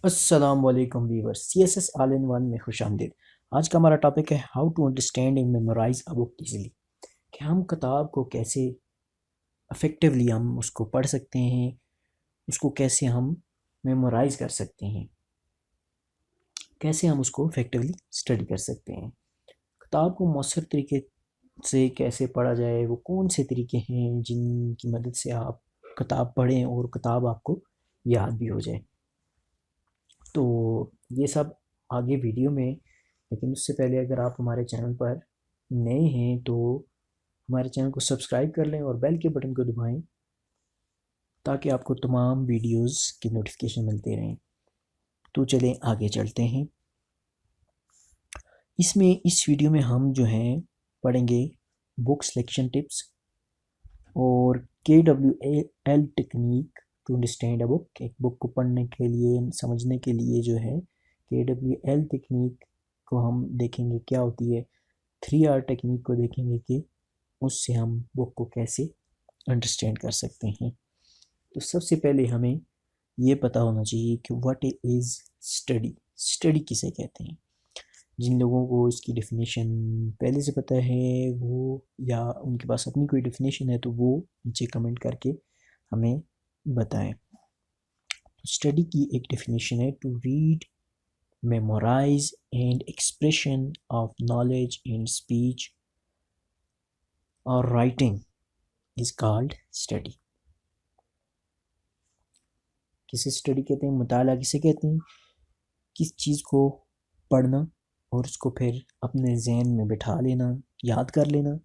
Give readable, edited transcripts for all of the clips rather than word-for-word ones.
अस्सलाम वालेकुम viewer CSS all in one में खुश आमदीद। आज का हमारा टॉपिक है how to understand and memorise a book easily. कि हम किताब को कैसे इफ़ेक्टिवली हम उसको पढ़ सकते हैं, उसको कैसे हम मेमोराइज कर सकते हैं, कैसे हम उसको इफ़ेक्टिवली स्टडी कर सकते हैं। किताब को मौसर तरीके से कैसे पढ़ा जाए, वो कौन से तरीके हैं जिनकी मदद से आप किताब पढ़ें और किताब आपको याद भी हो जाए। तो ये सब आगे वीडियो में, लेकिन उससे पहले अगर आप हमारे चैनल पर नए हैं तो हमारे चैनल को सब्सक्राइब कर लें और बेल के बटन को दबाएं ताकि आपको तमाम वीडियोस की नोटिफिकेशन मिलते रहें। तो चलें आगे चलते हैं। इस वीडियो में हम जो हैं पढ़ेंगे बुक सिलेक्शन टिप्स और KWL technique to understand a book. एक बुक को पढ़ने के लिए, समझने के लिए जो है KWL टेक्निक को हम देखेंगे क्या होती है। 3R टेक्निक को देखेंगे कि उससे हम बुक को कैसे अंडरस्टैंड कर सकते हैं। तो सबसे पहले हमें ये पता होना चाहिए कि व्हाट इज़ स्टडी। स्टडी किसे कहते हैं। जिन लोगों को इसकी डेफिनेशन पहले से पता है वो, या उनके पास अपनी कोई डेफिनेशन है, तो वो नीचे कमेंट करके हमें बताएं। स्टडी की एक डेफिनेशन है to read, memorise and expression of knowledge and speech और राइटिंग इज कॉल्ड स्टडी। किसे स्टडी कहते हैं, मुताला किसे कहते हैं, किस चीज़ को पढ़ना और उसको फिर अपने जहन में बिठा लेना, याद कर लेना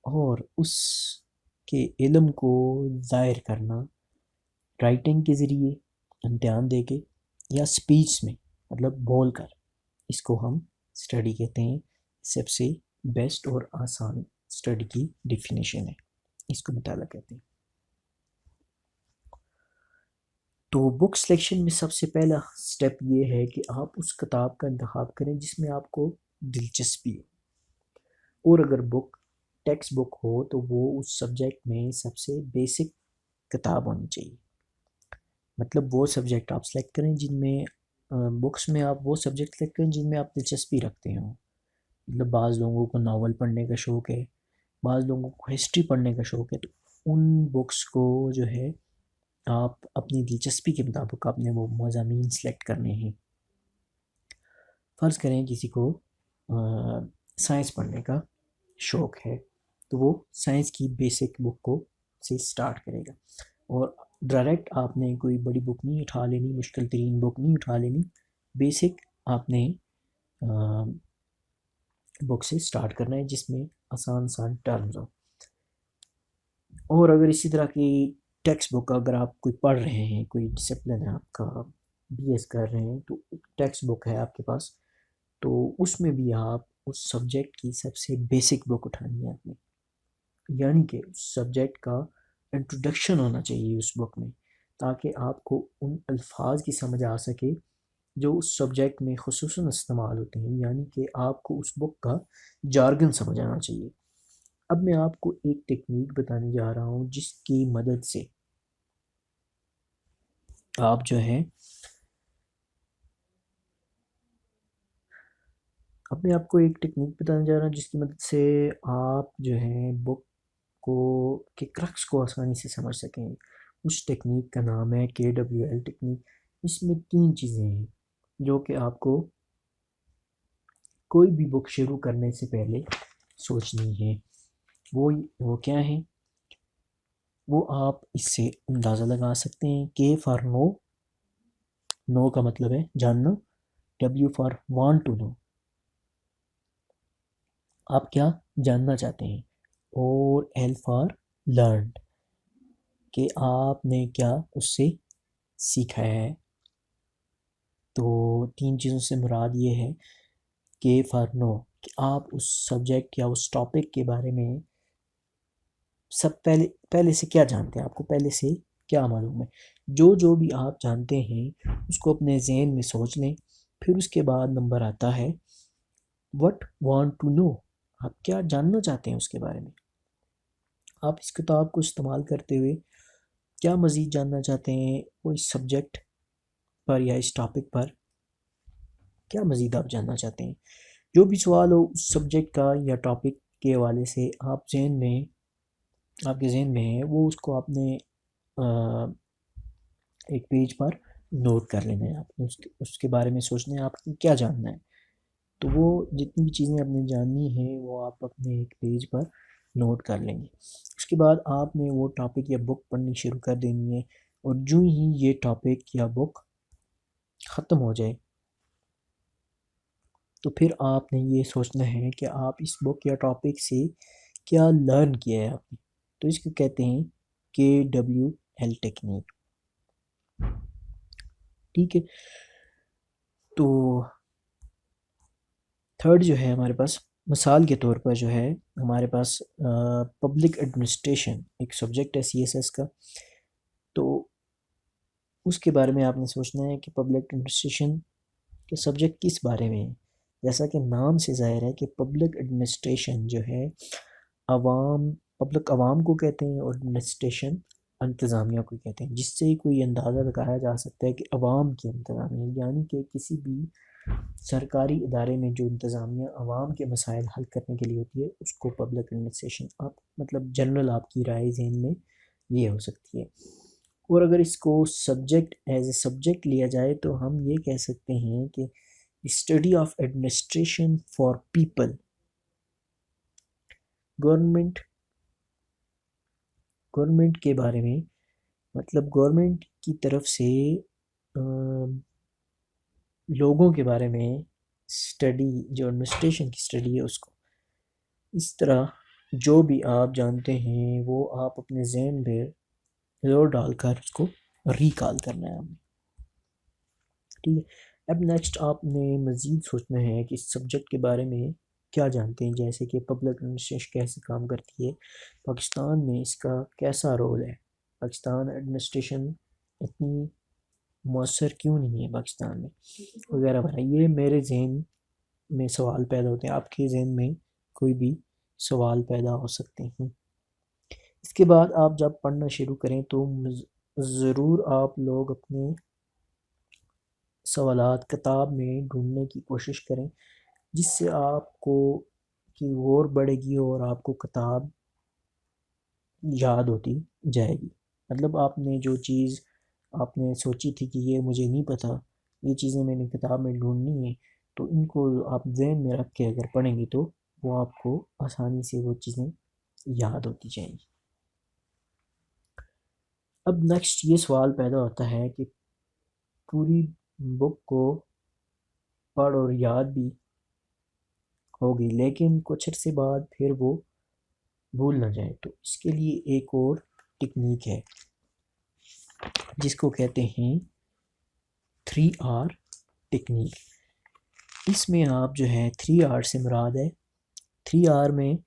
और उसके इल्म को ज़ाहिर करना राइटिंग के ज़रिए, इम्तिहान दे के, या स्पीच में मतलब बोल कर। इसको हम स्टडी कहते हैं। सबसे बेस्ट और आसान स्टडी की डिफिनेशन है, इसको मुताला कहते हैं। तो बुक सिलेक्शन में सबसे पहला स्टेप ये है कि आप उस किताब का इंतखाब करें जिसमें आपको दिलचस्पी हो। और अगर बुक टेक्स्ट बुक हो तो वो उस सब्जेक्ट में सबसे बेसिक किताब होनी चाहिए। मतलब वो सब्जेक्ट आप सेलेक्ट करें जिनमें बुक्स में आप वो सब्जेक्ट सेलेक्ट करें जिनमें आप दिलचस्पी रखते हो। मतलब बाज़ लोगों को नावल पढ़ने का शौक़ है, बाज़ लोगों को हिस्ट्री पढ़ने का शौक़ है, तो उन बुक्स को जो है आप अपनी दिलचस्पी के मुताबिक आपने वो मज़ामीन सेलेक्ट करने हैं। फ़र्ज़ करें किसी को साइंस पढ़ने का शौक़ है तो वो साइंस की बेसिक बुक को से स्टार्ट करेगा। और डायरेक्ट आपने कोई बड़ी बुक नहीं उठा लेनी, मुश्किल तरीन बुक नहीं उठा लेनी, बेसिक आपने बुक से स्टार्ट करना है जिसमें आसान आसान टर्म्स हो। और अगर इसी तरह की टेक्स्ट बुक अगर आप कोई पढ़ रहे हैं, कोई डिसिप्लिन है आपका, BS कर रहे हैं, तो टेक्स्ट बुक है आपके पास, तो उसमें भी आप उस सब्जेक्ट की सबसे बेसिक बुक उठानी है आपने। यानी कि उस सब्जेक्ट का इंट्रोडक्शन होना चाहिए उस बुक में, ताकि आपको उन अल्फाज की समझ आ सके जो उस सब्जेक्ट में खुसूसन इस्तेमाल होते हैं। यानी कि आपको उस बुक का जार्गन समझ आना चाहिए। अब मैं आपको एक टेक्निक बताने जा रहा हूँ जिसकी मदद से आप जो है, अब मैं आपको एक टेक्निक बताने जा रहा हूँ जिसकी मदद से आप जो है बुक को के क्रक्स को आसानी से समझ सकें। उस टेक्निक का नाम है KWL टेक्निक। इसमें 3 चीज़ें हैं जो कि आपको कोई भी बुक शुरू करने से पहले सोचनी है। वो क्या है, वो आप इससे अंदाज़ा लगा सकते हैं। K फॉर नो, नो का मतलब है जानना। W for want to know, आप क्या जानना चाहते हैं। और L फॉर लर्न, कि आपने क्या उससे सीखा है। तो 3 चीज़ों से मुराद ये है कि फॉर नो, कि आप उस सब्जेक्ट या उस टॉपिक के बारे में सब पहले पहले से क्या जानते हैं, आपको पहले से क्या मालूम है। जो जो भी आप जानते हैं उसको अपने जहन में सोच लें। फिर उसके बाद नंबर आता है व्हाट वांट टू नो, आप क्या जानना चाहते हैं उसके बारे में। आप इस किताब को इस्तेमाल करते हुए क्या मज़ीद जानना चाहते हैं, कोई सब्जेक्ट पर या इस टॉपिक पर क्या मज़ीद आप जानना चाहते हैं। जो भी सवाल हो उस सब्जेक्ट का या टॉपिक के हवाले से आपके जहन में है, वो उसको आपने एक पेज पर नोट कर लेना है। आपने उसके बारे में सोचना है आपको क्या जानना है। तो वो जितनी भी चीज़ें आपने जाननी है वो आप अपने एक पेज पर नोट कर लेंगे। उसके बाद आपने वो टॉपिक या बुक पढ़नी शुरू कर देनी है, और जो ही ये टॉपिक या बुक ख़त्म हो जाए तो फिर आपने ये सोचना है कि आप इस बुक या टॉपिक से क्या लर्न किया है आपने। तो इसको कहते हैं KWL टेक्निक। ठीक है। तो थर्ड जो है हमारे पास मिसाल के तौर पर जो है हमारे पास पब्लिक एडमिनिस्ट्रेशन एक सब्जेक्ट है CSS का। तो उसके बारे में आपने सोचना है कि पब्लिक एडमिनिस्ट्रेशन के सब्जेक्ट किस बारे में है। जैसा कि नाम से ज़ाहिर है कि पब्लिक एडमिनिस्ट्रेशन जो है अवाम पब्लिक अवाम को कहते हैं, और एडमिनिस्ट्रेशन इंतज़ामिया को कहते हैं, जिससे कोई अंदाज़ा लगाया जा सकता है कि अवाम की इंतज़ामिया, यानी कि किसी भी सरकारी इदारे में जो इंतज़ामिया अवाम के मसाइल हल करने के लिए होती है उसको पब्लिक एडमिनिस्ट्रेशन आप मतलब जनरल आपकी राय जहन में ये हो सकती है। और अगर इसको सब्जेक्ट एज ए सब्जेक्ट लिया जाए तो हम ये कह सकते हैं कि study of administration for people. Government government के बारे में मतलब गवर्नमेंट की तरफ से लोगों के बारे में स्टडी, जो एडमिनिस्ट्रेशन की स्टडी है उसको। इस तरह जो भी आप जानते हैं वो आप अपने जहन में जोर डालकर उसको रिकॉल करना है हमें। ठीक है। अब नेक्स्ट आपने मज़ीद सोचना है कि इस सब्जेक्ट के बारे में क्या जानते हैं, जैसे कि पब्लिक एडमिनिस्ट्रेशन कैसे काम करती है, पाकिस्तान में इसका कैसा रोल है, पाकिस्तान एडमिनिस्ट्रेशन इतनी मौसर क्यों नहीं है पाकिस्तान में, वगैरह वगैरह। ये मेरे जहन में सवाल पैदा होते हैं, आपके जहन में कोई भी सवाल पैदा हो सकते हैं। इसके बाद आप जब पढ़ना शुरू करें तो ज़रूर आप लोग अपने सवालात किताब में ढूंढने की कोशिश करें, जिससे आपको की गौर बढ़ेगी और आपको किताब याद होती जाएगी। मतलब आपने जो चीज़ आपने सोची थी कि ये मुझे नहीं पता, ये चीज़ें मैंने किताब में ढूंढनी है, तो इनको आप ज़हन में रख के अगर पढ़ेंगे तो वो आपको आसानी से वो चीज़ें याद होती जाएंगी। अब नेक्स्ट ये सवाल पैदा होता है कि पूरी बुक को पढ़ और याद भी होगी, लेकिन कुछ अर्से बाद फिर वो भूल ना जाए। तो इसके लिए एक और टेक्निक है जिसको कहते हैं 3R टेक्निक। इसमें आप जो है 3R से मुराद है, 3R में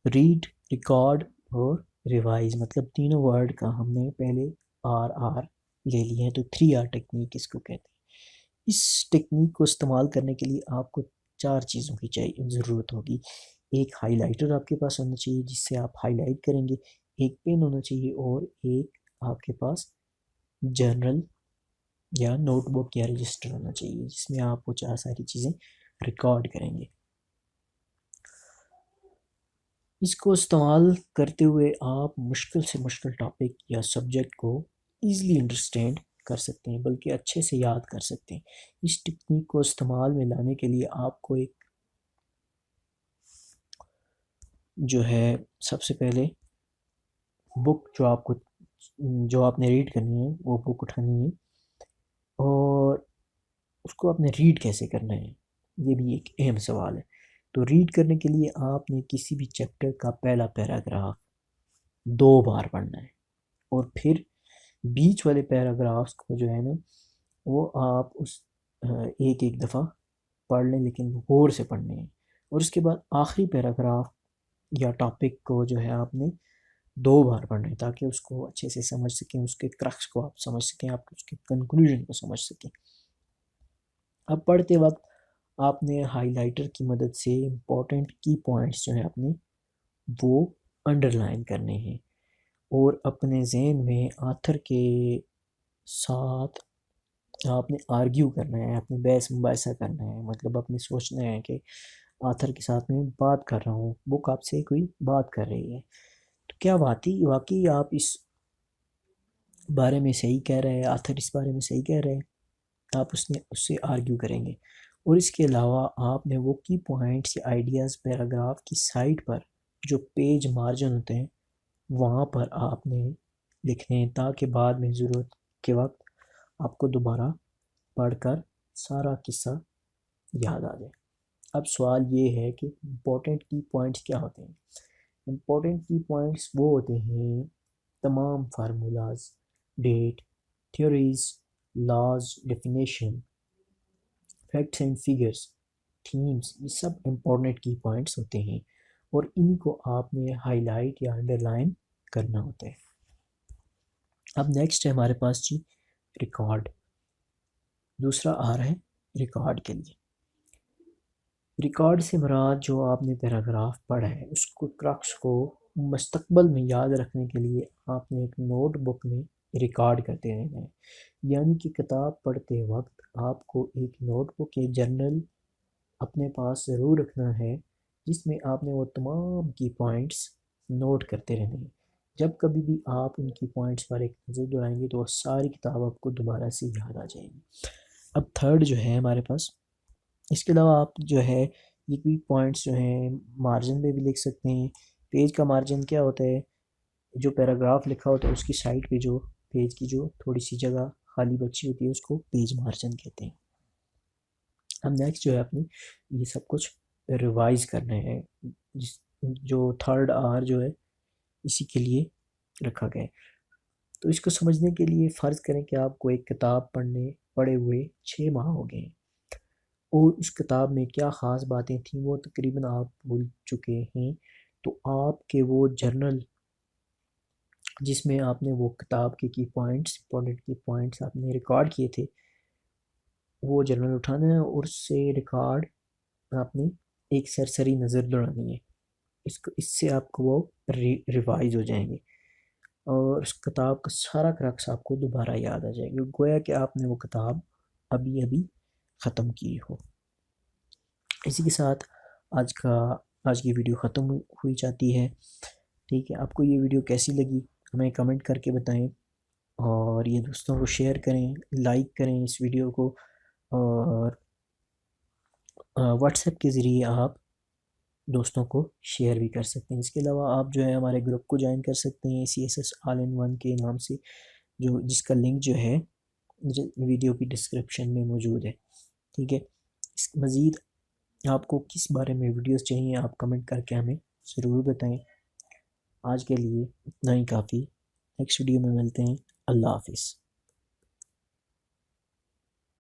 रीड, रिकॉर्ड और रिवाइज, मतलब तीनों वर्ड का हमने पहले आर ले लिए हैं, तो 3R टेक्निक इसको कहते हैं। इस टेक्निक को इस्तेमाल करने के लिए आपको चार चीज़ों की चाहिए ज़रूरत होगी। एक हाइलाइटर आपके पास होना चाहिए जिससे आप हाईलाइट करेंगे, एक पेन होना चाहिए, और एक आपके पास जर्नल या नोटबुक या रजिस्टर होना चाहिए जिसमें आप वो चार सारी चीज़ें रिकॉर्ड करेंगे। इसको इस्तेमाल करते हुए आप मुश्किल से मुश्किल टॉपिक या सब्जेक्ट को ईज़िली अंडरस्टैंड कर सकते हैं, बल्कि अच्छे से याद कर सकते हैं। इस टेक्निक को इस्तेमाल में लाने के लिए आपको एक जो है सबसे पहले बुक जो आपने रीड करनी है वो बुक उठानी है, और उसको आपने रीड कैसे करना है ये भी एक अहम सवाल है। तो रीड करने के लिए आपने किसी भी चैप्टर का पहला पैराग्राफ 2 बार पढ़ना है, और फिर बीच वाले पैराग्राफ्स को जो है ना वो आप उस एक एक दफ़ा पढ़ लें, लेकिन गौर से पढ़ने हैं। और उसके बाद आखिरी पैराग्राफ या टॉपिक को जो है आपने 2 बार पढ़ना है, ताकि उसको अच्छे से समझ सकें, उसके क्रक्स को आप समझ सकें, आप उसके कंक्लूजन को समझ सकें। अब पढ़ते वक्त आपने हाइलाइटर की मदद से इम्पोर्टेंट की पॉइंट्स जो है आपने वो अंडरलाइन करने हैं, और अपने जहन में आथर के साथ आपने आर्ग्यू करना है, आपने बहस मुबाहिसा करना है, मतलब आपने सोचना है कि आथर के साथ में बात कर रहा हूँ, बुक आपसे कोई बात कर रही है, तो क्या वाकई वाकई आप इस बारे में सही कह रहे हैं, आथर इस बारे में सही कह रहे हैं, आप उससे आर्ग्यू करेंगे। और इसके अलावा आपने वो की पॉइंट्स या आइडियाज़ पैराग्राफ की साइड पर जो पेज मार्जिन होते हैं वहाँ पर आपने लिखने हैं, ताकि बाद में ज़रूरत के वक्त आपको दोबारा पढ़कर सारा किस्सा याद आ जाए। अब सवाल ये है कि इम्पोर्टेंट की पॉइंट्स क्या होते हैं। इम्पोर्टेंट की पॉइंट्स वो होते हैं तमाम formulas, date, theories, laws, definition, facts and figures, themes, ये सब इम्पोर्टेंट की पॉइंट्स होते हैं और इनको आपने हाईलाइट या अंडरलाइन करना होता है। अब नेक्स्ट है हमारे पास जी रिकॉर्ड। दूसरा आ रहा है रिकॉर्ड के लिए। रिकॉर्ड से मुराद जो आपने पैराग्राफ पढ़ा है उसको क्रक्स को मुस्तकबल में याद रखने के लिए आपने एक नोटबुक में रिकॉर्ड करते रहना है। यानी कि किताब पढ़ते वक्त आपको एक नोटबुक या जर्नल अपने पास ज़रूर रखना है जिसमें आपने वो तमाम की पॉइंट्स नोट करते रहने हैं। जब कभी भी आप उनकी पॉइंट्स पर एक नज़र दौड़ाएंगे तो वो सारी किताब आपको दोबारा से याद आ जाएगी। अब थर्ड जो है हमारे पास, इसके अलावा आप जो है ये भी पॉइंट्स जो हैं मार्जिन पे भी लिख सकते हैं। पेज का मार्जिन क्या होता है, जो पैराग्राफ लिखा होता है उसकी साइड पे जो पेज की जो थोड़ी सी जगह खाली बची होती है उसको पेज मार्जिन कहते हैं। अब नेक्स्ट जो है अपनी ये सब कुछ रिवाइज करना है, जिस जो थर्ड आर जो है इसी के लिए रखा गया है। तो इसको समझने के लिए फ़र्ज़ करें कि आपको एक किताब पढ़े हुए 6 माह हो गए हैं और उस किताब में क्या ख़ास बातें थीं वो तकरीबन आप भूल चुके हैं। तो आपके वो जर्नल जिसमें आपने वो किताब के की पॉइंट्स इंपॉर्टेंट की पॉइंट्स आपने रिकॉर्ड किए थे वो जर्नल उठाना है और उससे रिकॉर्ड आपने एक सरसरी नज़र दौड़ानी है। इसको इससे आपको वो रिवाइज हो जाएंगे और उस किताब का सारा क्रक्स आपको दोबारा याद आ जाएगा, गोया कि आपने वो किताब अभी अभी ख़त्म की हो। इसी के साथ आज की वीडियो ख़त्म हुई जाती है। ठीक है, आपको ये वीडियो कैसी लगी हमें कमेंट करके बताएं और ये दोस्तों को शेयर करें, लाइक करें इस वीडियो को और व्हाट्सएप के ज़रिए आप दोस्तों को शेयर भी कर सकते हैं। इसके अलावा आप जो है हमारे ग्रुप को ज्वाइन कर सकते हैं CSS ऑल इन वन के नाम से, जो जिसका लिंक जो है वीडियो की डिस्क्रिप्शन में मौजूद है। ठीक है, इस मज़ीद आपको किस बारे में वीडियोस चाहिए आप कमेंट करके हमें ज़रूर बताएं। आज के लिए इतना ही काफ़ी, नेक्स्ट वीडियो में मिलते हैं। अल्लाह हाफिज़।